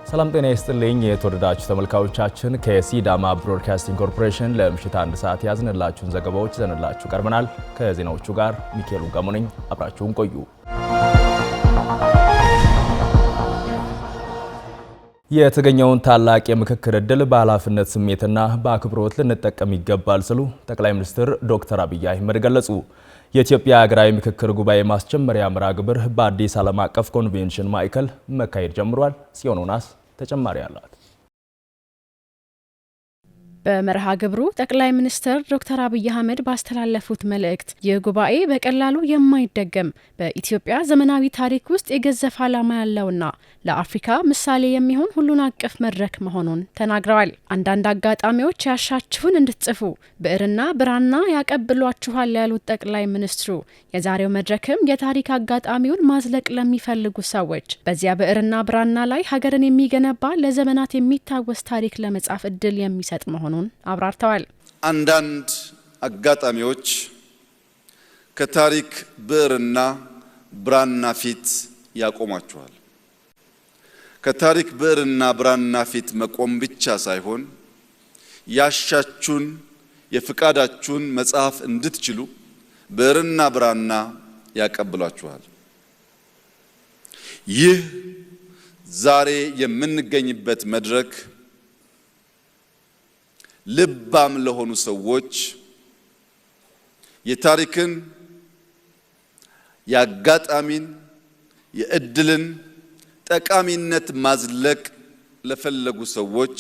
ሰላም ጤና ይስጥልኝ የተወደዳችሁ ተመልካቾቻችን ከሲዳማ ብሮድካስቲንግ ኮርፖሬሽን ለምሽት 1 ሰዓት ያዝንላችሁን ዘገባዎች ይዘንላችሁ ቀርበናል። ከዜናዎቹ ጋር ሚካኤል ጋሞ ነኝ። አብራችሁን ቆዩ። የተገኘውን ታላቅ የምክክር ዕድል በኃላፊነት ስሜትና በአክብሮት ልንጠቀም ይገባል ሲሉ ጠቅላይ ሚኒስትር ዶክተር አብይ አህመድ ገለጹ። የኢትዮጵያ ሀገራዊ ምክክር ጉባኤ ማስጀመሪያ መርሃ ግብር በአዲስ ዓለም አቀፍ ኮንቬንሽን ማዕከል መካሄድ ጀምሯል። ሲዮኖናስ ተጨማሪ አላት። በመርሃ ግብሩ ጠቅላይ ሚኒስትር ዶክተር አብይ አህመድ ባስተላለፉት መልእክት ይህ ጉባኤ በቀላሉ የማይደገም በኢትዮጵያ ዘመናዊ ታሪክ ውስጥ የገዘፈ ዓላማ ያለውና ለአፍሪካ ምሳሌ የሚሆን ሁሉን አቀፍ መድረክ መሆኑን ተናግረዋል። አንዳንድ አጋጣሚዎች ያሻችሁን እንድትጽፉ ብዕርና ብራና ያቀብሏችኋል ያሉት ጠቅላይ ሚኒስትሩ የዛሬው መድረክም የታሪክ አጋጣሚውን ማዝለቅ ለሚፈልጉ ሰዎች በዚያ ብዕርና ብራና ላይ ሀገርን የሚገነባ ለዘመናት የሚታወስ ታሪክ ለመጻፍ እድል የሚሰጥ መሆኑን አብራርተዋል። አንዳንድ አጋጣሚዎች ከታሪክ ብዕርና ብራና ፊት ያቆማችኋል። ከታሪክ ብዕርና ብራና ፊት መቆም ብቻ ሳይሆን ያሻችሁን የፍቃዳችሁን መጽሐፍ እንድትችሉ ብዕርና ብራና ያቀብሏችኋል። ይህ ዛሬ የምንገኝበት መድረክ ልባም ለሆኑ ሰዎች የታሪክን፣ የአጋጣሚን፣ የእድልን ጠቃሚነት ማዝለቅ ለፈለጉ ሰዎች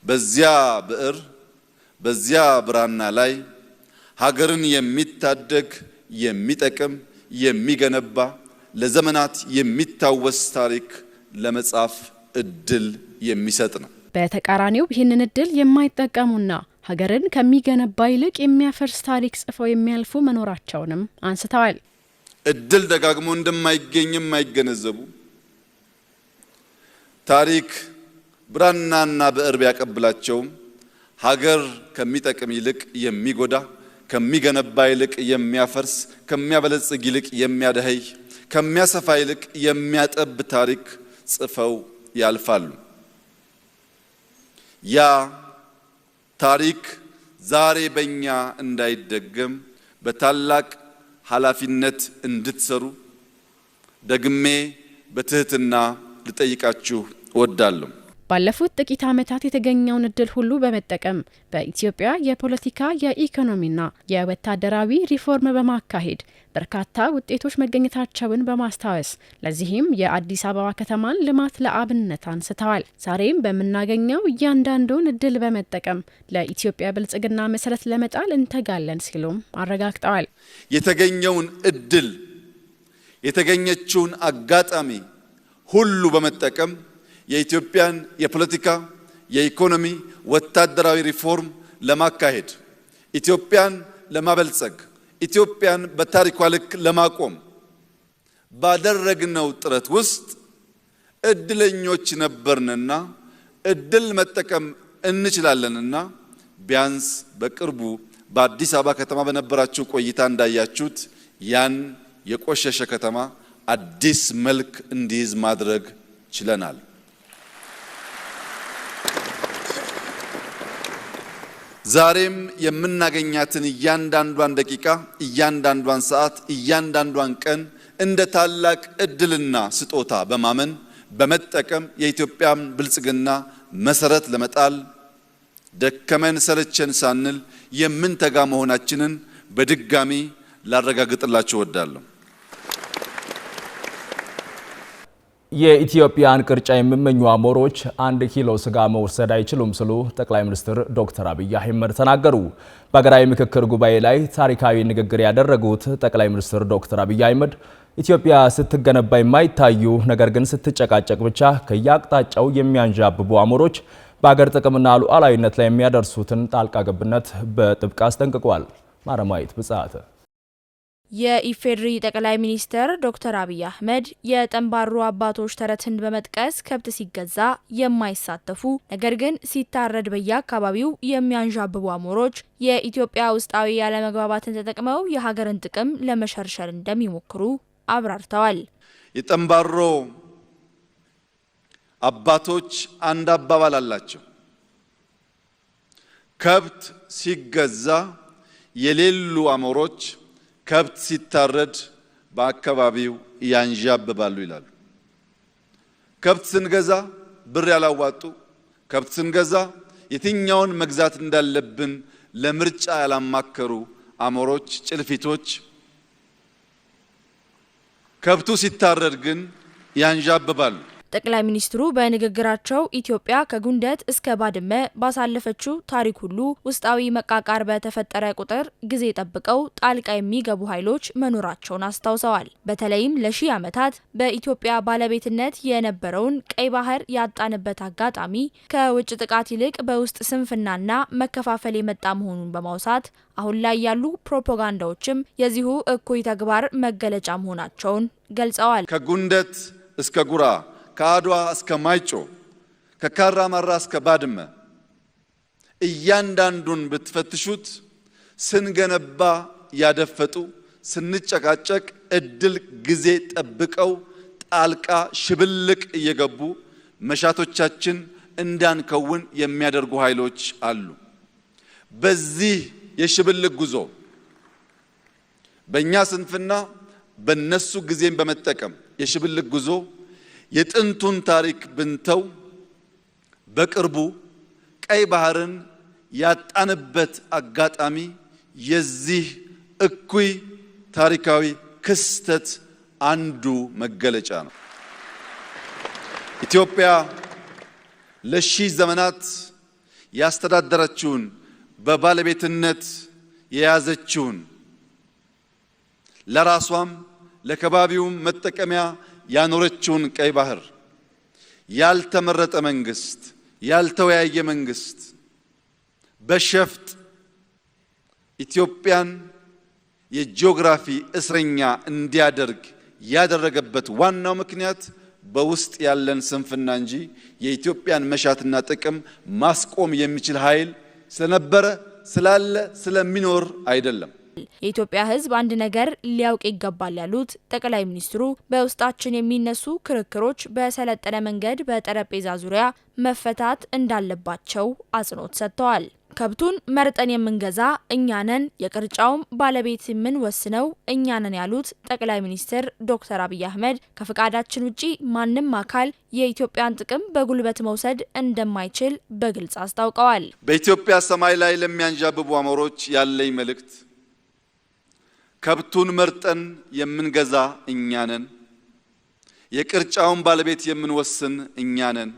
በዚያ ብዕር በዚያ ብራና ላይ ሀገርን የሚታደግ የሚጠቅም የሚገነባ ለዘመናት የሚታወስ ታሪክ ለመጻፍ እድል የሚሰጥ ነው። በተቃራኒው ይህንን እድል የማይጠቀሙና ሀገርን ከሚገነባ ይልቅ የሚያፈርስ ታሪክ ጽፈው የሚያልፉ መኖራቸውንም አንስተዋል። እድል ደጋግሞ እንደማይገኝም አይገነዘቡ ታሪክ ብራናና ብዕር ቢያቀብላቸውም ሀገር ከሚጠቅም ይልቅ የሚጎዳ ከሚገነባ ይልቅ የሚያፈርስ ከሚያበለጽግ ይልቅ የሚያደህይ ከሚያሰፋ ይልቅ የሚያጠብ ታሪክ ጽፈው ያልፋሉ። ያ ታሪክ ዛሬ በእኛ እንዳይደገም በታላቅ ኃላፊነት እንድትሰሩ ደግሜ በትህትና ልጠይቃችሁ እወዳለሁ። ባለፉት ጥቂት ዓመታት የተገኘውን እድል ሁሉ በመጠቀም በኢትዮጵያ የፖለቲካ የኢኮኖሚና የወታደራዊ ሪፎርም በማካሄድ በርካታ ውጤቶች መገኘታቸውን በማስታወስ ለዚህም የአዲስ አበባ ከተማን ልማት ለአብነት አንስተዋል። ዛሬም በምናገኘው እያንዳንዱን እድል በመጠቀም ለኢትዮጵያ ብልጽግና መሰረት ለመጣል እንተጋለን ሲሉም አረጋግጠዋል። የተገኘውን እድል የተገኘችውን አጋጣሚ ሁሉ በመጠቀም የኢትዮጵያን የፖለቲካ፣ የኢኮኖሚ፣ ወታደራዊ ሪፎርም ለማካሄድ ኢትዮጵያን ለማበልጸግ ኢትዮጵያን በታሪኳ ልክ ለማቆም ባደረግነው ጥረት ውስጥ እድለኞች ነበርንና እድል መጠቀም እንችላለንና ቢያንስ በቅርቡ በአዲስ አበባ ከተማ በነበራችሁ ቆይታ እንዳያችሁት ያን የቆሸሸ ከተማ አዲስ መልክ እንዲይዝ ማድረግ ችለናል። ዛሬም የምናገኛትን እያንዳንዷን ደቂቃ፣ እያንዳንዷን ሰዓት፣ እያንዳንዷን ቀን እንደ ታላቅ እድልና ስጦታ በማመን በመጠቀም የኢትዮጵያን ብልጽግና መሰረት ለመጣል ደከመን ሰለቸን ሳንል የምንተጋ መሆናችንን በድጋሚ ላረጋግጥላችሁ እወዳለሁ። የኢትዮጵያን ቅርጫ የሚመኙ አሞሮች 1 ኪሎ ስጋ መውሰድ አይችሉም ሲሉ ጠቅላይ ሚኒስትር ዶክተር አብይ አህመድ ተናገሩ። በሀገራዊ ምክክር ጉባኤ ላይ ታሪካዊ ንግግር ያደረጉት ጠቅላይ ሚኒስትር ዶክተር አብይ አህመድ ኢትዮጵያ ስትገነባ የማይታዩ ነገር ግን ስትጨቃጨቅ ብቻ ከየአቅጣጫው የሚያንዣብቡ አሞሮች በሀገር ጥቅምና ሉዓላዊነት ላይ የሚያደርሱትን ጣልቃ ገብነት በጥብቅ አስጠንቅቋል። ማረማዊት ብጻተ የኢፌዴሪ ጠቅላይ ሚኒስትር ዶክተር አብይ አህመድ የጠንባሩ አባቶች ተረትን በመጥቀስ ከብት ሲገዛ የማይሳተፉ ነገር ግን ሲታረድ በየአካባቢው የሚያንዣብቡ አሞሮች የኢትዮጵያ ውስጣዊ ያለመግባባትን ተጠቅመው የሀገርን ጥቅም ለመሸርሸር እንደሚሞክሩ አብራርተዋል። የጠንባሮ አባቶች አንድ አባባል አላቸው። ከብት ሲገዛ የሌሉ አሞሮች ከብት ሲታረድ በአካባቢው ያንዣብባሉ ይላሉ። ከብት ስንገዛ ብር ያላዋጡ፣ ከብት ስንገዛ የትኛውን መግዛት እንዳለብን ለምርጫ ያላማከሩ አሞሮች፣ ጭልፊቶች ከብቱ ሲታረድ ግን ያንዣብባሉ። ጠቅላይ ሚኒስትሩ በንግግራቸው ኢትዮጵያ ከጉንደት እስከ ባድመ ባሳለፈችው ታሪክ ሁሉ ውስጣዊ መቃቃር በተፈጠረ ቁጥር ጊዜ ጠብቀው ጣልቃ የሚገቡ ኃይሎች መኖራቸውን አስታውሰዋል። በተለይም ለሺህ ዓመታት በኢትዮጵያ ባለቤትነት የነበረውን ቀይ ባህር ያጣንበት አጋጣሚ ከውጭ ጥቃት ይልቅ በውስጥ ስንፍናና መከፋፈል የመጣ መሆኑን በማውሳት አሁን ላይ ያሉ ፕሮፓጋንዳዎችም የዚሁ እኩይ ተግባር መገለጫ መሆናቸውን ገልጸዋል። ከጉንደት እስከ ጉራ፣ ከአድዋ እስከ ማይጮ፣ ከካራማራ እስከ ባድመ እያንዳንዱን ብትፈትሹት ስንገነባ ያደፈጡ፣ ስንጨቃጨቅ እድል ጊዜ ጠብቀው ጣልቃ ሽብልቅ እየገቡ መሻቶቻችን እንዳንከውን የሚያደርጉ ኃይሎች አሉ። በዚህ የሽብልቅ ጉዞ በእኛ ስንፍና በነሱ ጊዜን በመጠቀም የሽብልቅ ጉዞ የጥንቱን ታሪክ ብንተው በቅርቡ ቀይ ባህርን ያጣንበት አጋጣሚ የዚህ እኩይ ታሪካዊ ክስተት አንዱ መገለጫ ነው። ኢትዮጵያ ለሺህ ዘመናት ያስተዳደረችውን በባለቤትነት የያዘችውን ለራሷም ለከባቢውም መጠቀሚያ ያኖረችውን ቀይ ባህር ያልተመረጠ መንግስት፣ ያልተወያየ መንግስት በሸፍጥ ኢትዮጵያን የጂኦግራፊ እስረኛ እንዲያደርግ ያደረገበት ዋናው ምክንያት በውስጥ ያለን ስንፍና እንጂ የኢትዮጵያን መሻትና ጥቅም ማስቆም የሚችል ኃይል ስለነበረ ስላለ ስለሚኖር አይደለም። የኢትዮጵያ ሕዝብ አንድ ነገር ሊያውቅ ይገባል ያሉት ጠቅላይ ሚኒስትሩ በውስጣችን የሚነሱ ክርክሮች በሰለጠነ መንገድ በጠረጴዛ ዙሪያ መፈታት እንዳለባቸው አጽንኦት ሰጥተዋል። ከብቱን መርጠን የምንገዛ እኛ ነን፣ የቅርጫውም ባለቤት የምንወስነው እኛ ነን ያሉት ጠቅላይ ሚኒስትር ዶክተር አብይ አህመድ ከፍቃዳችን ውጪ ማንም አካል የኢትዮጵያን ጥቅም በጉልበት መውሰድ እንደማይችል በግልጽ አስታውቀዋል። በኢትዮጵያ ሰማይ ላይ ለሚያንዣብቡ አሞሮች ያለኝ መልእክት ከብቱን መርጠን የምንገዛ እኛ ነን፣ የቅርጫውን ባለቤት የምንወስን እኛ ነን።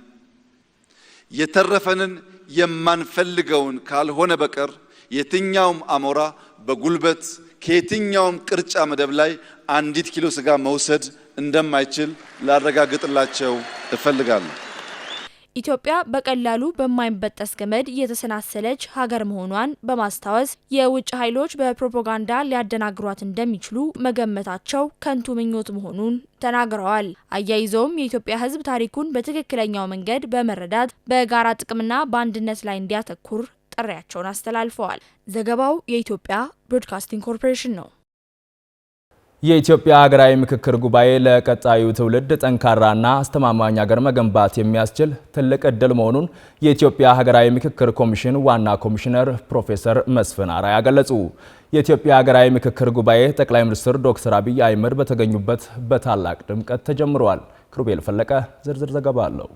የተረፈንን የማንፈልገውን ካልሆነ በቀር የትኛውም አሞራ በጉልበት ከየትኛውም ቅርጫ መደብ ላይ አንዲት ኪሎ ስጋ መውሰድ እንደማይችል ላረጋግጥላቸው እፈልጋለሁ። ኢትዮጵያ በቀላሉ በማይበጠስ ገመድ የተሰናሰለች ሀገር መሆኗን በማስታወስ የውጭ ኃይሎች በፕሮፓጋንዳ ሊያደናግሯት እንደሚችሉ መገመታቸው ከንቱ ምኞት መሆኑን ተናግረዋል። አያይዘውም የኢትዮጵያ ሕዝብ ታሪኩን በትክክለኛው መንገድ በመረዳት በጋራ ጥቅምና በአንድነት ላይ እንዲያተኩር ጥሪያቸውን አስተላልፈዋል። ዘገባው የኢትዮጵያ ብሮድካስቲንግ ኮርፖሬሽን ነው። የኢትዮጵያ ሀገራዊ ምክክር ጉባኤ ለቀጣዩ ትውልድ ጠንካራና አስተማማኝ ሀገር መገንባት የሚያስችል ትልቅ ዕድል መሆኑን የኢትዮጵያ ሀገራዊ ምክክር ኮሚሽን ዋና ኮሚሽነር ፕሮፌሰር መስፍን አራያ ገለጹ። የኢትዮጵያ ሀገራዊ ምክክር ጉባኤ ጠቅላይ ሚኒስትር ዶክተር አብይ አህመድ በተገኙበት በታላቅ ድምቀት ተጀምሯል። ክሩቤል ፈለቀ ዝርዝር ዘገባ አለው።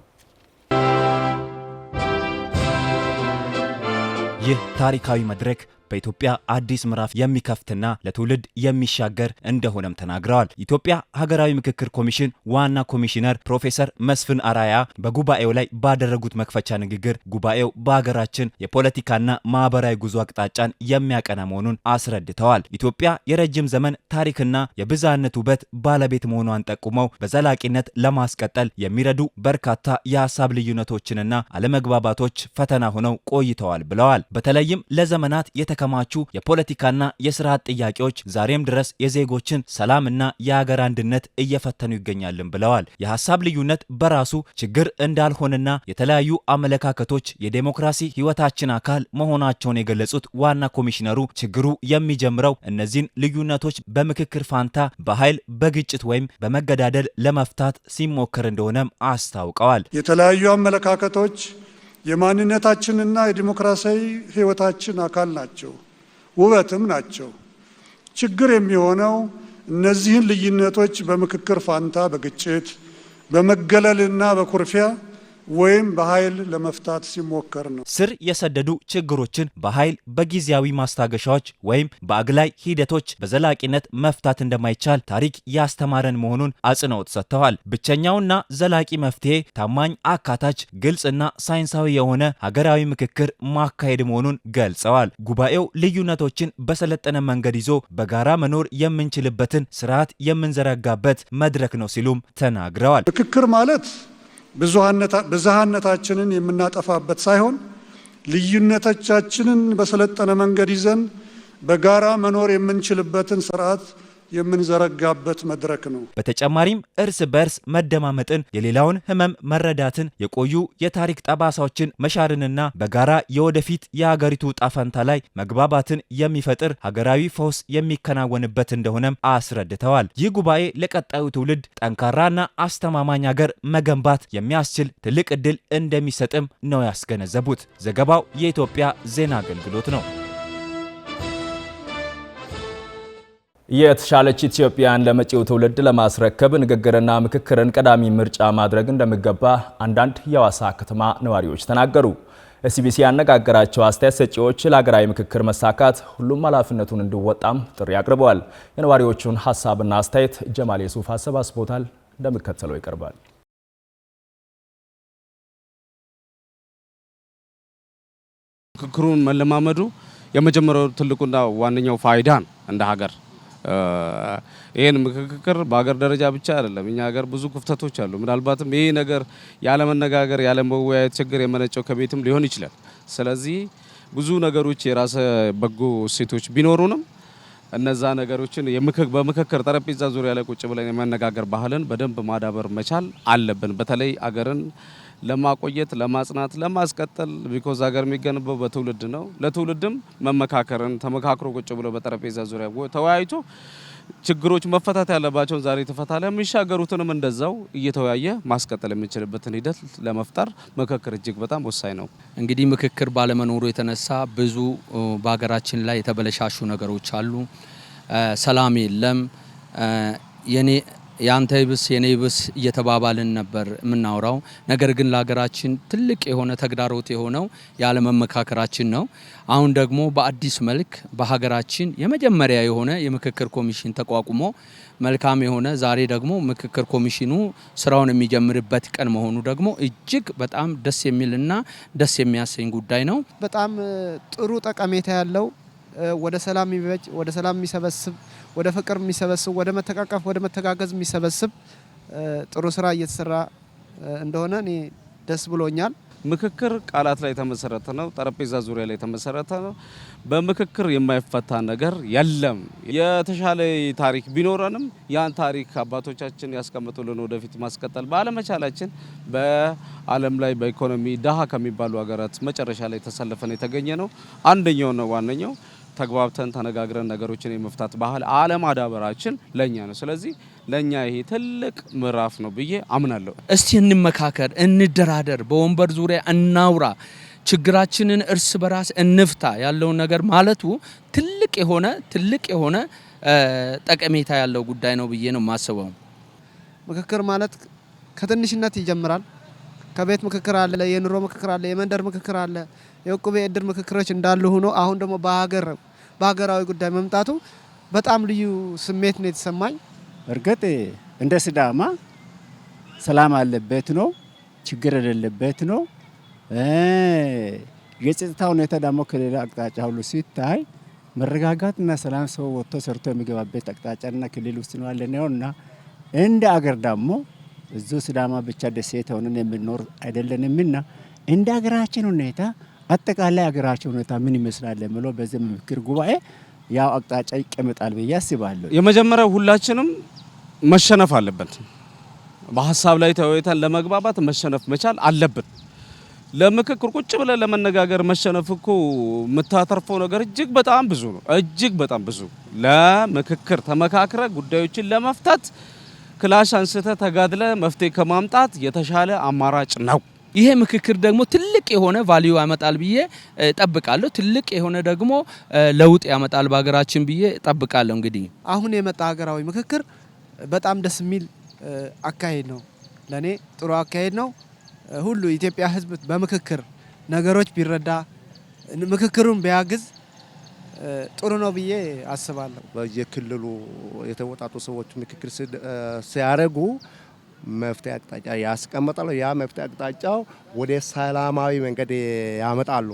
ይህ ታሪካዊ መድረክ በኢትዮጵያ አዲስ ምዕራፍ የሚከፍትና ለትውልድ የሚሻገር እንደሆነም ተናግረዋል። ኢትዮጵያ ሀገራዊ ምክክር ኮሚሽን ዋና ኮሚሽነር ፕሮፌሰር መስፍን አራያ በጉባኤው ላይ ባደረጉት መክፈቻ ንግግር ጉባኤው በሀገራችን የፖለቲካና ማህበራዊ ጉዞ አቅጣጫን የሚያቀና መሆኑን አስረድተዋል። ኢትዮጵያ የረጅም ዘመን ታሪክና የብዝሃነት ውበት ባለቤት መሆኗን ጠቁመው በዘላቂነት ለማስቀጠል የሚረዱ በርካታ የሀሳብ ልዩነቶችንና አለመግባባቶች ፈተና ሆነው ቆይተዋል ብለዋል። በተለይም ለዘመናት የተከማቹ የፖለቲካና የስርዓት ጥያቄዎች ዛሬም ድረስ የዜጎችን ሰላምና የሀገር አንድነት እየፈተኑ ይገኛልን ብለዋል። የሐሳብ ልዩነት በራሱ ችግር እንዳልሆነና የተለያዩ አመለካከቶች የዴሞክራሲ ህይወታችን አካል መሆናቸውን የገለጹት ዋና ኮሚሽነሩ ችግሩ የሚጀምረው እነዚህን ልዩነቶች በምክክር ፋንታ በኃይል በግጭት ወይም በመገዳደል ለመፍታት ሲሞከር እንደሆነም አስታውቀዋል። የተለያዩ አመለካከቶች የማንነታችንና የዲሞክራሲያዊ ህይወታችን አካል ናቸው፣ ውበትም ናቸው። ችግር የሚሆነው እነዚህን ልዩነቶች በምክክር ፋንታ በግጭት በመገለልና በኩርፊያ ወይም በኃይል ለመፍታት ሲሞከር ነው። ስር የሰደዱ ችግሮችን በኃይል በጊዜያዊ ማስታገሻዎች ወይም በአግላይ ሂደቶች በዘላቂነት መፍታት እንደማይቻል ታሪክ ያስተማረን መሆኑን አጽንኦት ሰጥተዋል። ብቸኛውና ዘላቂ መፍትሄ ታማኝ፣ አካታች፣ ግልጽና ሳይንሳዊ የሆነ ሀገራዊ ምክክር ማካሄድ መሆኑን ገልጸዋል። ጉባኤው ልዩነቶችን በሰለጠነ መንገድ ይዞ በጋራ መኖር የምንችልበትን ስርዓት የምንዘረጋበት መድረክ ነው ሲሉም ተናግረዋል። ምክክር ማለት ብዝሃነታችንን የምናጠፋበት ሳይሆን ልዩነቶቻችንን በሰለጠነ መንገድ ይዘን በጋራ መኖር የምንችልበትን ስርዓት የምንዘረጋበት መድረክ ነው። በተጨማሪም እርስ በርስ መደማመጥን፣ የሌላውን ህመም መረዳትን፣ የቆዩ የታሪክ ጠባሳዎችን መሻርንና በጋራ የወደፊት የሀገሪቱ ጣፈንታ ላይ መግባባትን የሚፈጥር ሀገራዊ ፈውስ የሚከናወንበት እንደሆነም አስረድተዋል። ይህ ጉባኤ ለቀጣዩ ትውልድ ጠንካራና አስተማማኝ ሀገር መገንባት የሚያስችል ትልቅ ዕድል እንደሚሰጥም ነው ያስገነዘቡት። ዘገባው የኢትዮጵያ ዜና አገልግሎት ነው። የተሻለች ኢትዮጵያን ለመጪው ትውልድ ለማስረከብ ንግግርና ምክክርን ቀዳሚ ምርጫ ማድረግ እንደሚገባ አንዳንድ የሐዋሳ ከተማ ነዋሪዎች ተናገሩ። ኤስቢሲ ያነጋገራቸው አስተያየት ሰጪዎች ለሀገራዊ ምክክር መሳካት ሁሉም ኃላፊነቱን እንዲወጣም ጥሪ አቅርበዋል። የነዋሪዎቹን ሀሳብና አስተያየት ጀማል የሱፍ አሰባስቦታል፣ እንደሚከተለው ይቀርባል። ምክክሩን መለማመዱ የመጀመሪያው ትልቁና ዋነኛው ፋይዳን እንደ ሀገር ይሄን ምክክር በሀገር ደረጃ ብቻ አይደለም። እኛ ሀገር ብዙ ክፍተቶች አሉ። ምናልባትም ይሄ ነገር ያለ መነጋገር ያለ መወያየት ችግር የመነጨው ከቤትም ሊሆን ይችላል። ስለዚህ ብዙ ነገሮች የራስ በጎ እሴቶች ቢኖሩንም እነዛ ነገሮችን በምክክር ጠረጴዛ ዙሪያ ላይ ቁጭ ብለን የመነጋገር ባህልን በደንብ ማዳበር መቻል አለብን። በተለይ አገርን ለማቆየት፣ ለማጽናት፣ ለማስቀጠል ቢኮዝ ሀገር የሚገነባው በትውልድ ነው። ለትውልድም መመካከርን ተመካክሮ ቁጭ ብሎ በጠረጴዛ ዙሪያ ተወያይቶ ችግሮች መፈታት ያለባቸውን ዛሬ ተፈታለ የሚሻገሩትንም እንደዛው እየተወያየ ማስቀጠል የምንችልበትን ሂደት ለመፍጠር ምክክር እጅግ በጣም ወሳኝ ነው። እንግዲህ ምክክር ባለመኖሩ የተነሳ ብዙ በሀገራችን ላይ የተበለሻሹ ነገሮች አሉ። ሰላም የለም። ያንተ ይብስ የኔ ይብስ እየተባባልን ነበር የምናወራው። ነገር ግን ለሀገራችን ትልቅ የሆነ ተግዳሮት የሆነው ያለመመካከራችን ነው። አሁን ደግሞ በአዲስ መልክ በሀገራችን የመጀመሪያ የሆነ የምክክር ኮሚሽን ተቋቁሞ መልካም የሆነ ዛሬ ደግሞ ምክክር ኮሚሽኑ ስራውን የሚጀምርበት ቀን መሆኑ ደግሞ እጅግ በጣም ደስ የሚልና ደስ የሚያሰኝ ጉዳይ ነው። በጣም ጥሩ ጠቀሜታ ያለው ወደ ሰላም የሚበጅ ወደ ሰላም የሚሰበስብ ወደ ፍቅር የሚሰበስብ ወደ መተቃቀፍ ወደ መተጋገዝ የሚሰበስብ ጥሩ ስራ እየተሰራ እንደሆነ እኔ ደስ ብሎኛል። ምክክር ቃላት ላይ የተመሰረተ ነው። ጠረጴዛ ዙሪያ ላይ የተመሰረተ ነው። በምክክር የማይፈታ ነገር የለም። የተሻለ ታሪክ ቢኖረንም ያን ታሪክ አባቶቻችን ያስቀምጡልን ወደፊት ማስቀጠል ባለመቻላችን በዓለም ላይ በኢኮኖሚ ደሃ ከሚባሉ ሀገራት መጨረሻ ላይ ተሰልፈን የተገኘ ነው። አንደኛው ነው ዋነኛው ተግባብተን ተነጋግረን ነገሮችን የመፍታት ባህል አለማዳበራችን ለኛ ነው። ስለዚህ ለኛ ይሄ ትልቅ ምዕራፍ ነው ብዬ አምናለሁ። እስቲ እንመካከር፣ እንደራደር፣ በወንበር ዙሪያ እናውራ፣ ችግራችንን እርስ በራስ እንፍታ ያለውን ነገር ማለቱ ትልቅ የሆነ ጠቀሜታ ያለው ጉዳይ ነው ብዬ ነው የማስበው። ምክክር ማለት ከትንሽነት ይጀምራል። ከቤት ምክክር አለ፣ የኑሮ ምክክር አለ፣ የመንደር ምክክር አለ፣ የእቁብ የእድር ምክክሮች እንዳሉ ሆኖ አሁን ደግሞ በሀገራዊ ጉዳይ መምጣቱ በጣም ልዩ ስሜት ነው የተሰማኝ። እርግጥ እንደ ሲዳማ ሰላም አለበት ነው፣ ችግር የሌለበት ነው። የጸጥታ ሁኔታ ደግሞ ከሌላ አቅጣጫ ሁሉ ሲታይ መረጋጋትና ሰላም ሰው ወጥቶ ሰርቶ የሚገባበት አቅጣጫና ክልል ውስጥ ነው ያለነውና እንደ አገር ደግሞ እዚሁ ሲዳማ ብቻ ደሴት ሆነን የምንኖር አይደለንምና እንደ ሀገራችን ሁኔታ አጠቃላይ ሀገራችን ሁኔታ ምን ይመስላል የሚለው በዚህ ምክክር ጉባኤ ያው አቅጣጫ ይቀመጣል ብዬ አስባለሁ። የመጀመሪያው ሁላችንም መሸነፍ አለበት። በሐሳብ ላይ ተወያይተን ለመግባባት መሸነፍ መቻል አለብን። ለምክክር ቁጭ ብለን ለመነጋገር መሸነፍ እኮ የምታተርፈው ነገር እጅግ በጣም ብዙ ነው። እጅግ በጣም ብዙ ለምክክር ተመካክረ ጉዳዮችን ለመፍታት ክላሽ አንስተ ተጋድለ መፍትሄ ከማምጣት የተሻለ አማራጭ ነው። ይሄ ምክክር ደግሞ ትልቅ የሆነ ቫልዩ ያመጣል ብዬ ጠብቃለሁ። ትልቅ የሆነ ደግሞ ለውጥ ያመጣል በሀገራችን ብዬ ጠብቃለሁ። እንግዲህ አሁን የመጣ ሀገራዊ ምክክር በጣም ደስ የሚል አካሄድ ነው። ለኔ ጥሩ አካሄድ ነው። ሁሉ ኢትዮጵያ ሕዝብ በምክክር ነገሮች ቢረዳ ምክክሩን ቢያግዝ ጥሩ ነው ብዬ አስባለሁ። በየክልሉ የተወጣጡ ሰዎች ምክክር ሲያደርጉ መፍትሄ አቅጣጫ ያስቀምጣሉ። ያ መፍትሄ አቅጣጫው ወደ ሰላማዊ መንገድ ያመጣሉ።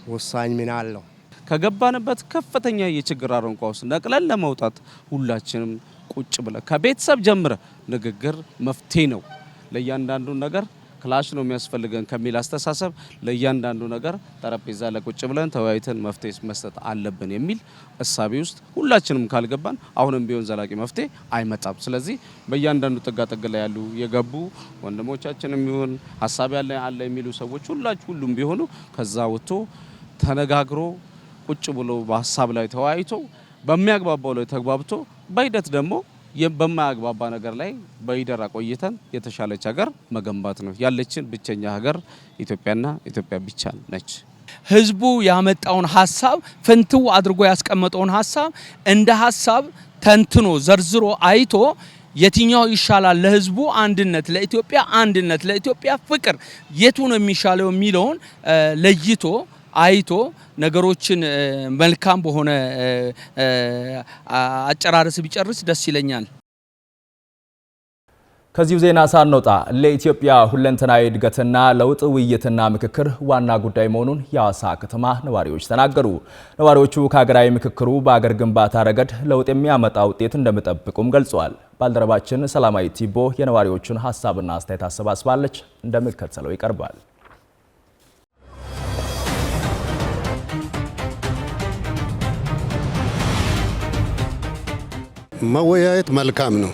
ወሳኝ ሚና አለው። ከገባንበት ከፍተኛ የችግር አረንቋ ውስጥ ነቅለን ለመውጣት ሁላችንም ቁጭ ብለን ከቤተሰብ ጀምረ ንግግር መፍትሄ ነው። ለእያንዳንዱ ነገር ክላሽ ነው የሚያስፈልገን ከሚል አስተሳሰብ ለእያንዳንዱ ነገር ጠረጴዛ ላይ ቁጭ ብለን ተወያይተን መፍትሄ መስጠት አለብን የሚል እሳቤ ውስጥ ሁላችንም ካልገባን አሁንም ቢሆን ዘላቂ መፍትሄ አይመጣም። ስለዚህ በእያንዳንዱ ጥጋጥግ ላይ ያሉ የገቡ ወንድሞቻችንም ይሁን ሀሳብ ያለ የሚሉ ሰዎች ሁሉም ቢሆኑ ከዛ ወጥቶ ተነጋግሮ ቁጭ ብሎ በሀሳብ ላይ ተወያይቶ በሚያግባባው ላይ ተግባብቶ በሂደት ደግሞ በማያግባባ ነገር ላይ በይደራ ቆይተን የተሻለች ሀገር መገንባት ነው። ያለችን ብቸኛ ሀገር ኢትዮጵያና ኢትዮጵያ ብቻ ነች። ህዝቡ ያመጣውን ሀሳብ ፍንትው አድርጎ ያስቀመጠውን ሀሳብ እንደ ሀሳብ ተንትኖ ዘርዝሮ አይቶ የትኛው ይሻላል ለህዝቡ አንድነት፣ ለኢትዮጵያ አንድነት፣ ለኢትዮጵያ ፍቅር የቱ ነው የሚሻለው የሚለውን ለይቶ አይቶ ነገሮችን መልካም በሆነ አጨራረስ ቢጨርስ ደስ ይለኛል። ከዚሁ ዜና ሳንወጣ ለኢትዮጵያ ሁለንተናዊ እድገትና ለውጥ ውይይትና ምክክር ዋና ጉዳይ መሆኑን የሐዋሳ ከተማ ነዋሪዎች ተናገሩ። ነዋሪዎቹ ከሀገራዊ ምክክሩ በአገር ግንባታ ረገድ ለውጥ የሚያመጣ ውጤት እንደሚጠብቁም ገልጸዋል። ባልደረባችን ሰላማዊ ቲቦ የነዋሪዎቹን ሀሳብና አስተያየት አሰባስባለች፣ እንደሚከተለው ይቀርባል። መወያየት መልካም ነው።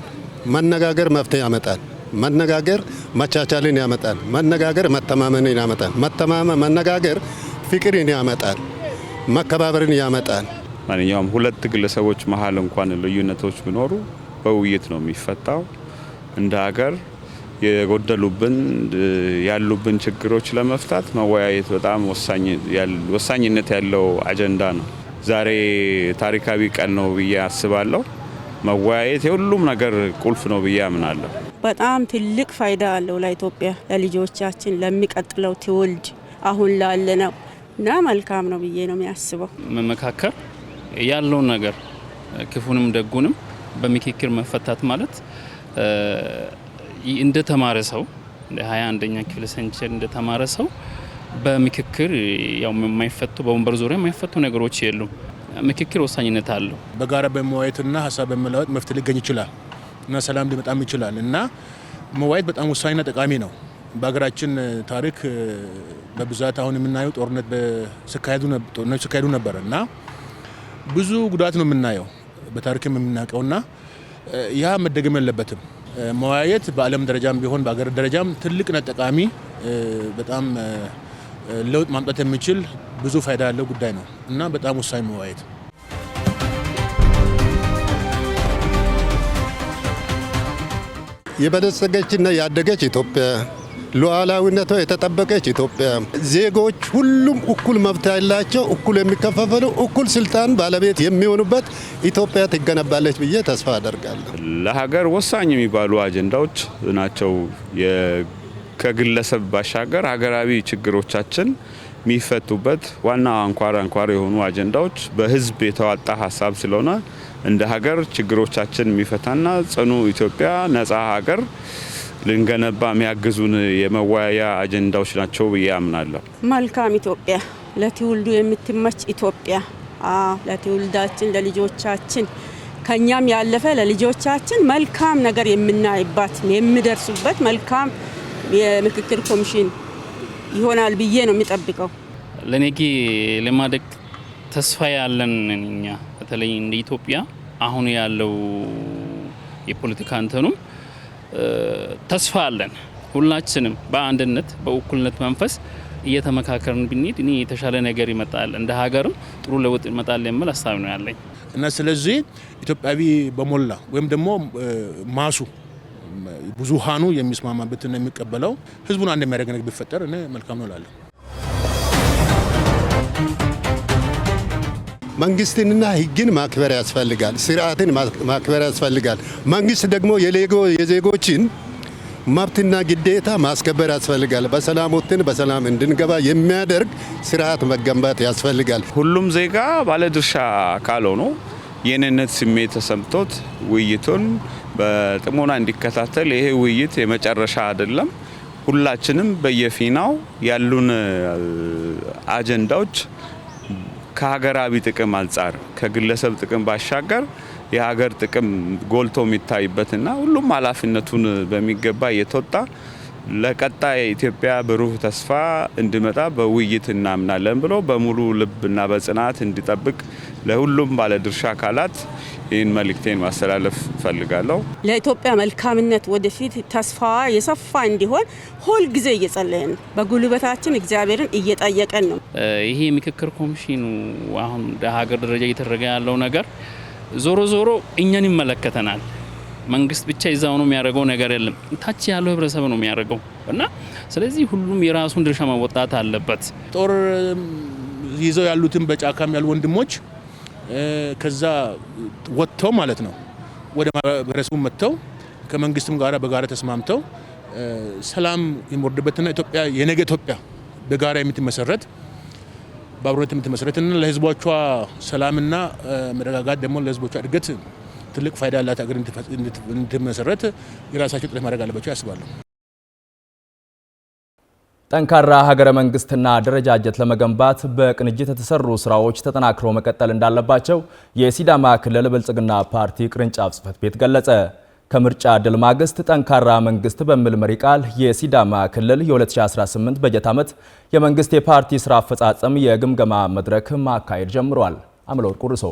መነጋገር መፍትሄ ያመጣል። መነጋገር መቻቻልን ያመጣል። መነጋገር መተማመንን ያመጣል። መነጋገር ፍቅርን ያመጣል። መከባበርን ያመጣል። ማንኛውም ሁለት ግለሰቦች መሀል እንኳን ልዩነቶች ቢኖሩ በውይይት ነው የሚፈታው። እንደ ሀገር የጎደሉብን ያሉብን ችግሮች ለመፍታት መወያየት በጣም ወሳኝነት ያለው አጀንዳ ነው። ዛሬ ታሪካዊ ቀን ነው ብዬ አስባለሁ። መወያየት የሁሉም ነገር ቁልፍ ነው ብዬ አምናለሁ። በጣም ትልቅ ፋይዳ አለው ለኢትዮጵያ፣ ለልጆቻችን፣ ለሚቀጥለው ትውልድ አሁን ላለነው እና መልካም ነው ብዬ ነው የሚያስበው። መመካከር ያለውን ነገር ክፉንም ደጉንም በምክክር መፈታት ማለት እንደ ተማረ ሰው እንደ 21ኛ ክፍለ ሴንቸሪ እንደ ተማረ ሰው በምክክር ያው የማይፈቱ በወንበር ዙሪያ የማይፈቱ ነገሮች የሉም። ምክክር ወሳኝነት አለው። በጋራ በመወያየትና ሀሳብ በመለዋወጥ መፍትሄ ሊገኝ ይችላል እና ሰላም ሊመጣም ይችላል እና መወያየት በጣም ወሳኝና ጠቃሚ ነው። በሀገራችን ታሪክ በብዛት አሁን የምናየው ጦርነት ሲካሄዱ ነበር እና ብዙ ጉዳት ነው የምናየው በታሪክም የምናውቀውና ያ መደገም የለበትም። መወያየት በዓለም ደረጃም ቢሆን በሀገር ደረጃም ትልቅና ጠቃሚ በጣም ለውጥ ማምጣት የሚችል ብዙ ፋይዳ ያለው ጉዳይ ነው እና በጣም ወሳኝ መወያየት። የበለጸገችና ያደገች ኢትዮጵያ፣ ሉዓላዊነቷ የተጠበቀች ኢትዮጵያ፣ ዜጎች ሁሉም እኩል መብት ያላቸው፣ እኩል የሚከፋፈሉ፣ እኩል ስልጣን ባለቤት የሚሆኑበት ኢትዮጵያ ትገነባለች ብዬ ተስፋ አደርጋለሁ። ለሀገር ወሳኝ የሚባሉ አጀንዳዎች ናቸው። ከግለሰብ ባሻገር ሀገራዊ ችግሮቻችን የሚፈቱበት ዋና አንኳር የሆኑ አጀንዳዎች በህዝብ የተዋጣ ሀሳብ ስለሆነ እንደ ሀገር ችግሮቻችን የሚፈታና ጽኑ ኢትዮጵያ ነጻ ሀገር ልንገነባ የሚያግዙን የመወያያ አጀንዳዎች ናቸው ብዬ አምናለሁ። መልካም ኢትዮጵያ፣ ለትውልዱ የምትመች ኢትዮጵያ፣ ለትውልዳችን ለልጆቻችን ከኛም ያለፈ ለልጆቻችን መልካም ነገር የምናይባት የሚደርሱበት መልካም የምክክር ኮሚሽን ይሆናል ብዬ ነው የሚጠብቀው። ለነገ ለማደግ ተስፋ ያለን እኛ በተለይ እንደ ኢትዮጵያ አሁን ያለው የፖለቲካ እንትኑ ተስፋ አለን። ሁላችንም በአንድነት በእኩልነት መንፈስ እየተመካከርን ብንሄድ እኔ የተሻለ ነገር ይመጣል፣ እንደ ሀገርም ጥሩ ለውጥ ይመጣል የሚል ሀሳብ ነው ያለኝ እና ስለዚህ ኢትዮጵያዊ በሞላ ወይም ደግሞ ማሱ ብዙሃኑ የሚስማማበትና የሚቀበለው ህዝቡን አንድ የሚያደርግ ነገር ቢፈጠር እኔ መልካም ነው እላለሁ። መንግስትንና ህግን ማክበር ያስፈልጋል። ስርዓትን ማክበር ያስፈልጋል። መንግስት ደግሞ የዜጎችን መብትና ግዴታ ማስከበር ያስፈልጋል። በሰላም ወጥተን በሰላም እንድንገባ የሚያደርግ ስርዓት መገንባት ያስፈልጋል። ሁሉም ዜጋ ባለድርሻ አካል ሆኖ የኔነት ስሜት ተሰምቶት ውይይቱን በጥሞና እንዲከታተል። ይሄ ውይይት የመጨረሻ አይደለም። ሁላችንም በየፊናው ያሉን አጀንዳዎች ከሀገራዊ ጥቅም አንጻር ከግለሰብ ጥቅም ባሻገር የሀገር ጥቅም ጎልቶ የሚታይበትና ሁሉም ኃላፊነቱን በሚገባ እየተወጣ ለቀጣይ ኢትዮጵያ ብሩህ ተስፋ እንዲመጣ በውይይት እናምናለን ብሎ በሙሉ ልብና በጽናት እንዲጠብቅ ለሁሉም ባለድርሻ አካላት ይህን መልእክቴን ማስተላለፍ ፈልጋለሁ። ለኢትዮጵያ መልካምነት ወደፊት ተስፋዋ የሰፋ እንዲሆን ሁል ጊዜ እየጸለየን በጉልበታችን እግዚአብሔርን እየጠየቀን ነው። ይሄ ምክክር ኮሚሽኑ አሁን በሀገር ደረጃ እየተደረገ ያለው ነገር ዞሮ ዞሮ እኛን ይመለከተናል። መንግስት ብቻ ይዛው ነው የሚያደርገው ነገር የለም። ታች ያለው ህብረተሰብ ነው የሚያደርገው እና ስለዚህ ሁሉም የራሱን ድርሻ መወጣት አለበት። ጦር ይዘው ያሉትን በጫካም ያሉ ወንድሞች ከዛ ወጥተው ማለት ነው ወደ ማህበረሰቡ መጥተው ከመንግስትም ጋራ በጋራ ተስማምተው ሰላም የሚወርድበትና ኢትዮጵያ የነገ ኢትዮጵያ በጋራ የምትመሰረት በአብሮነት የምትመሰረትና ለህዝቦቿ ሰላምና መረጋጋት ደግሞ ለህዝቦቿ እድገት ትልቅ ፋይዳ ያላት ሀገር እንድትመሰረት የራሳቸው ጥረት ማድረግ አለባቸው ያስባለሁ። ጠንካራ ሀገረ መንግስትና አደረጃጀት ለመገንባት በቅንጅት የተሰሩ ስራዎች ተጠናክረው መቀጠል እንዳለባቸው የሲዳማ ክልል ብልጽግና ፓርቲ ቅርንጫፍ ጽሕፈት ቤት ገለጸ። ከምርጫ ድል ማግስት ጠንካራ መንግስት በሚል መሪ ቃል የሲዳማ ክልል የ2018 በጀት ዓመት የመንግስት የፓርቲ ስራ አፈጻጸም የግምገማ መድረክ ማካሄድ ጀምሯል። አምለወርቅ ቁርሶ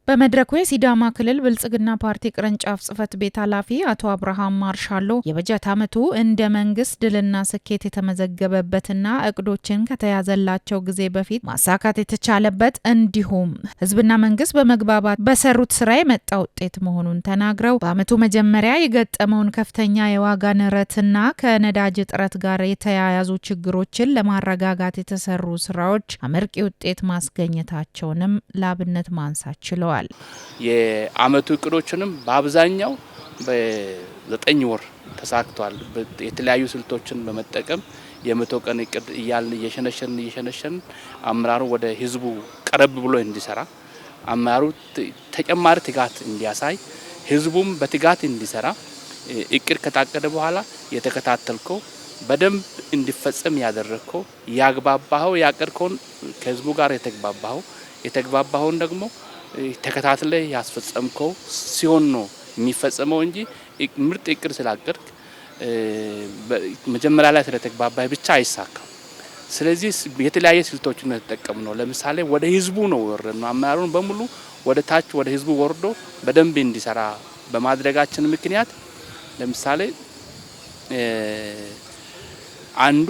በመድረኩ የሲዳማ ክልል ብልጽግና ፓርቲ ቅርንጫፍ ጽሕፈት ቤት ኃላፊ አቶ አብርሃም ማርሻሎ የበጀት ዓመቱ እንደ መንግስት ድልና ስኬት የተመዘገበበትና እቅዶችን ከተያዘላቸው ጊዜ በፊት ማሳካት የተቻለበት እንዲሁም ህዝብና መንግስት በመግባባት በሰሩት ስራ የመጣ ውጤት መሆኑን ተናግረው በዓመቱ መጀመሪያ የገጠመውን ከፍተኛ የዋጋ ንረትና ከነዳጅ እጥረት ጋር የተያያዙ ችግሮችን ለማረጋጋት የተሰሩ ስራዎች አመርቂ ውጤት ማስገኘታቸውንም ለአብነት ማንሳት ችለዋል። የአመቱ እቅዶችንም በአብዛኛው በ9 ወር ተሳክቷል። የተለያዩ ስልቶችን በመጠቀም የመቶ ቀን እቅድ እያልን እየሸነሸን አመራሩ ወደ ህዝቡ ቀረብ ብሎ እንዲሰራ አመራሩ ተጨማሪ ትጋት እንዲያሳይ ህዝቡም በትጋት እንዲሰራ እቅድ ከታቀደ በኋላ የተከታተልከው በደንብ እንዲፈጸም ያደረግከው ያግባባኸው ያቀድከውን ከህዝቡ ጋር የተግባባኸውን ደግሞ ተከታትለ ያስፈጸምከው ሲሆን ነው የሚፈጸመው እንጂ ምርጥ እቅድ ስላቀድክ መጀመሪያ ላይ ስለተግባባህ ብቻ አይሳካም። ስለዚህ የተለያየ ስልቶችን ተጠቀምነው። ለምሳሌ ወደ ህዝቡ ነው ወረድነው። አመራሩን በሙሉ ወደ ታች ወደ ህዝቡ ወርዶ በደንብ እንዲሰራ በማድረጋችን ምክንያት ለምሳሌ አንዱ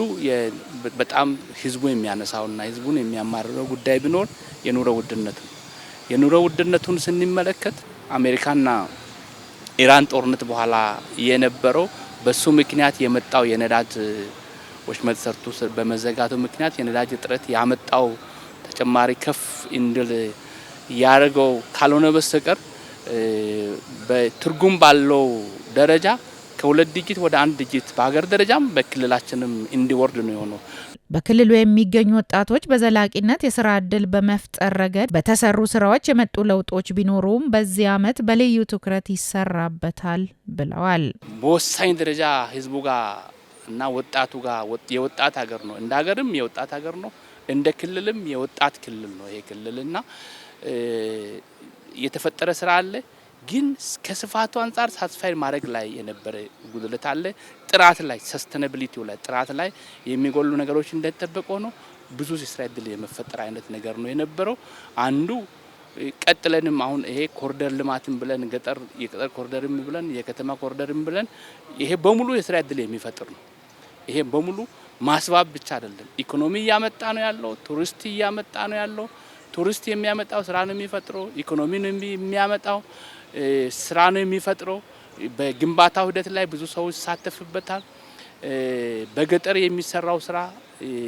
በጣም ህዝቡ የሚያነሳውና ህዝቡን የሚያማርረው ጉዳይ ቢኖር የኑሮ ውድነት ነው። የኑሮ ውድነቱን ስንመለከት አሜሪካና ኢራን ጦርነት በኋላ የነበረው በሱ ምክንያት የመጣው የነዳጅ ወሽመጥ ሰርቶ በመዘጋቱ ምክንያት የነዳጅ እጥረት ያመጣው ተጨማሪ ከፍ እንድል ያደረገው ካልሆነ በስተቀር በትርጉም ባለው ደረጃ ከ2 ዲጂት ወደ 1 ዲጂት በሀገር ደረጃም በክልላችንም እንዲወርድ ነው የሆነው። በክልሉ የሚገኙ ወጣቶች በዘላቂነት የስራ ዕድል በመፍጠር ረገድ በተሰሩ ስራዎች የመጡ ለውጦች ቢኖሩም በዚህ ዓመት በልዩ ትኩረት ይሰራበታል ብለዋል። በወሳኝ ደረጃ ህዝቡ ጋር እና ወጣቱ ጋር የወጣት ሀገር ነው፣ እንደ ሀገርም የወጣት ሀገር ነው፣ እንደ ክልልም የወጣት ክልል ነው። ይሄ ክልልና የተፈጠረ ስራ አለ። ግን ከስፋቱ አንጻር ሳትስፋይ ማድረግ ላይ የነበረ ጉድለት አለ። ጥራት ላይ ሰስተናቢሊቲው ላይ ጥራት ላይ የሚጎሉ ነገሮች እንደተጠበቁ ነው። ብዙ የስራ እድል የመፈጠር አይነት ነገር ነው የነበረው። አንዱ ቀጥለንም አሁን ይሄ ኮሪደር ልማትን ብለን የገጠር ኮሪደርም ብለን የከተማ ኮሪደርም ብለን ይሄ በሙሉ የስራ እድል የሚፈጥር ነው። ይሄ በሙሉ ማስዋብ ብቻ አይደለም፣ ኢኮኖሚ እያመጣ ነው ያለው፣ ቱሪስት እያመጣ ነው ያለው። ቱሪስት የሚያመጣው ስራ ነው የሚፈጥረው፣ ኢኮኖሚ ነው የሚያመጣው ስራ ነው የሚፈጥረው። በግንባታው ሂደት ላይ ብዙ ሰዎች ይሳተፍበታል። በገጠር የሚሰራው ስራ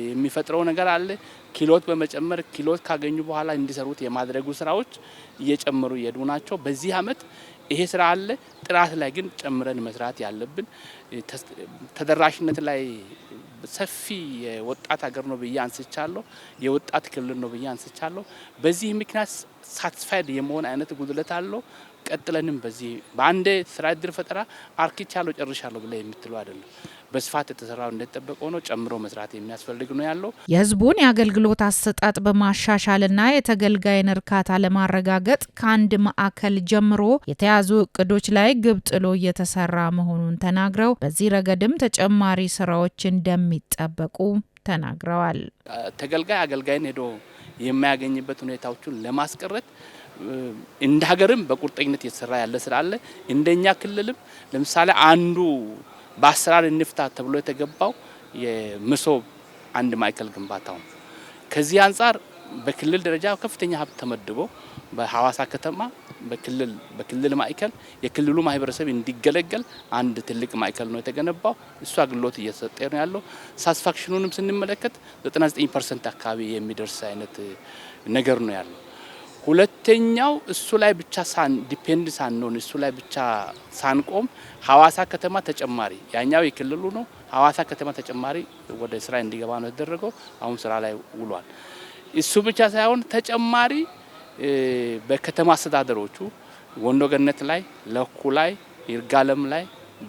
የሚፈጥረው ነገር አለ። ኪሎት በመጨመር ኪሎት ካገኙ በኋላ እንዲሰሩት የማድረጉ ስራዎች እየጨመሩ እየሄዱ ናቸው። በዚህ አመት ይሄ ስራ አለ። ጥራት ላይ ግን ጨምረን መስራት ያለብን ተደራሽነት ላይ ሰፊ የወጣት ሀገር ነው ብዬ አንስቻለሁ። የወጣት ክልል ነው ብዬ አንስቻለሁ። በዚህ ምክንያት ሳትስፋይድ የመሆን አይነት ጉድለት አለው። ቀጥለንም በዚህ በአንድ ስራ እድል ፈጠራ አርክቻለሁ ጨርሻለሁ ብለ የምትለው አይደለም። በስፋት የተሰራው እንደተጠበቀው ነው። ጨምሮ መስራት የሚያስፈልግ ነው ያለው። የህዝቡን የአገልግሎት አሰጣጥ በማሻሻልና የተገልጋይን እርካታ ለማረጋገጥ ከአንድ ማዕከል ጀምሮ የተያዙ እቅዶች ላይ ግብ ጥሎ እየተሰራ መሆኑን ተናግረው በዚህ ረገድም ተጨማሪ ስራዎች እንደሚጠበቁ ተናግረዋል። ተገልጋይ አገልጋይን ሄዶ የሚያገኝበት ሁኔታዎችን ለማስቀረት እንደ ሀገርም በቁርጠኝነት የተሰራ ያለ ስራ አለ። እንደኛ ክልልም ለምሳሌ አንዱ በአሰራር እንፍታ ተብሎ የተገባው የመሶብ አንድ ማዕከል ግንባታው ከዚህ አንጻር በክልል ደረጃ ከፍተኛ ሀብት ተመድቦ በሐዋሳ ከተማ በክልል ማዕከል የክልሉ ማህበረሰብ እንዲገለገል አንድ ትልቅ ማዕከል ነው የተገነባው። እሱ አገልግሎት እየሰጠ ነው ያለው። ሳቲስፋክሽኑንም ስንመለከት 99% አካባቢ የሚደርስ አይነት ነገር ነው ያለው። ሁለተኛው እሱ ላይ ብቻ ዲፔንድ ሳንሆን እሱ ላይ ብቻ ሳንቆም ሐዋሳ ከተማ ተጨማሪ ያኛው የክልሉ ነው። ሐዋሳ ከተማ ተጨማሪ ወደ ስራ እንዲገባ ነው የተደረገው። አሁን ስራ ላይ ውሏል። እሱ ብቻ ሳይሆን ተጨማሪ በከተማ አስተዳደሮቹ ወንዶ ገነት ላይ፣ ለኩ ላይ፣ ይርጋለም ላይ፣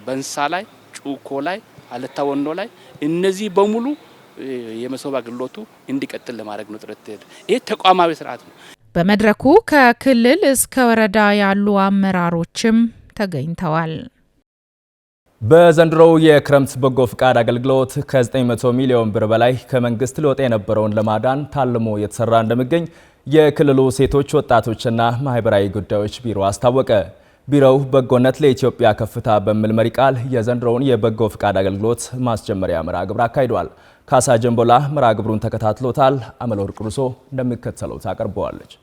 በንሳ ላይ፣ ጩኮ ላይ፣ አለታ ወንዶ ላይ እነዚህ በሙሉ የመሶብ አገልግሎቱ እንዲቀጥል ለማድረግ ነው ጥረት። ይሄ ተቋማዊ ስርዓት ነው። በመድረኩ ከክልል እስከ ወረዳ ያሉ አመራሮችም ተገኝተዋል። በዘንድሮው የክረምት በጎ ፍቃድ አገልግሎት ከ900 ሚሊዮን ብር በላይ ከመንግስት ሊወጣ የነበረውን ለማዳን ታልሞ የተሰራ እንደሚገኝ የክልሉ ሴቶች ወጣቶችና ማህበራዊ ጉዳዮች ቢሮ አስታወቀ። ቢሮው በጎነት ለኢትዮጵያ ከፍታ በሚል መሪ ቃል የዘንድሮውን የበጎ ፍቃድ አገልግሎት ማስጀመሪያ መርሃ ግብር አካሂዷል። ካሳ ጀንቦላ መርሃ ግብሩን ተከታትሎታል። አመለወርቅ ቁርሶ እንደሚከተለው ታቀርበዋለች።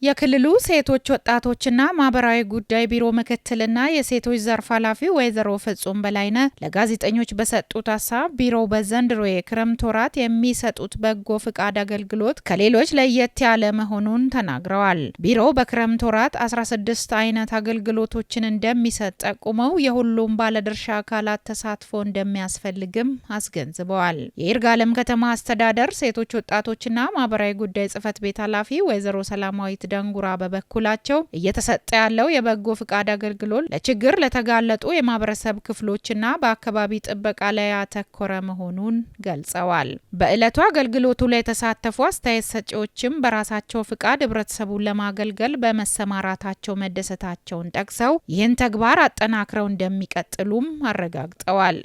የክልሉ ሴቶች ወጣቶችና ማህበራዊ ጉዳይ ቢሮ ምክትልና የሴቶች ዘርፍ ኃላፊ ወይዘሮ ፍጹም በላይነ ለጋዜጠኞች በሰጡት ሀሳብ ቢሮው በዘንድሮ የክረምት ወራት የሚሰጡት በጎ ፍቃድ አገልግሎት ከሌሎች ለየት ያለ መሆኑን ተናግረዋል። ቢሮው በክረምት ወራት 16 አይነት አገልግሎቶችን እንደሚሰጥ ጠቁመው የሁሉም ባለድርሻ አካላት ተሳትፎ እንደሚያስፈልግም አስገንዝበዋል። የይርጋለም ከተማ አስተዳደር ሴቶች ወጣቶችና ማህበራዊ ጉዳይ ጽህፈት ቤት ኃላፊ ወይዘሮ ሰላማዊት ደንጉራ በበኩላቸው እየተሰጠ ያለው የበጎ ፍቃድ አገልግሎት ለችግር ለተጋለጡ የማህበረሰብ ክፍሎችና በአካባቢ ጥበቃ ላይ ያተኮረ መሆኑን ገልጸዋል። በዕለቱ አገልግሎቱ ላይ የተሳተፉ አስተያየት ሰጪዎችም በራሳቸው ፍቃድ ህብረተሰቡን ለማገልገል በመሰማራታቸው መደሰታቸውን ጠቅሰው ይህን ተግባር አጠናክረው እንደሚቀጥሉም አረጋግጠዋል።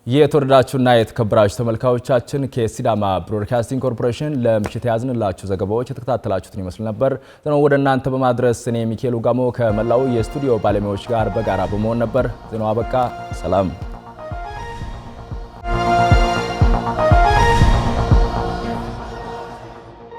የተወደዳችሁና የተከበራችሁ ተመልካቾቻችን ከሲዳማ ብሮድካስቲንግ ኮርፖሬሽን ለምሽት ያዝንላችሁ ዘገባዎች የተከታተላችሁትን ይመስል ነበር። ዜናው ወደ እናንተ በማድረስ እኔ ሚካኤል ጋሞ ከመላው የስቱዲዮ ባለሙያዎች ጋር በጋራ በመሆን ነበር። ዜናው አበቃ። ሰላም።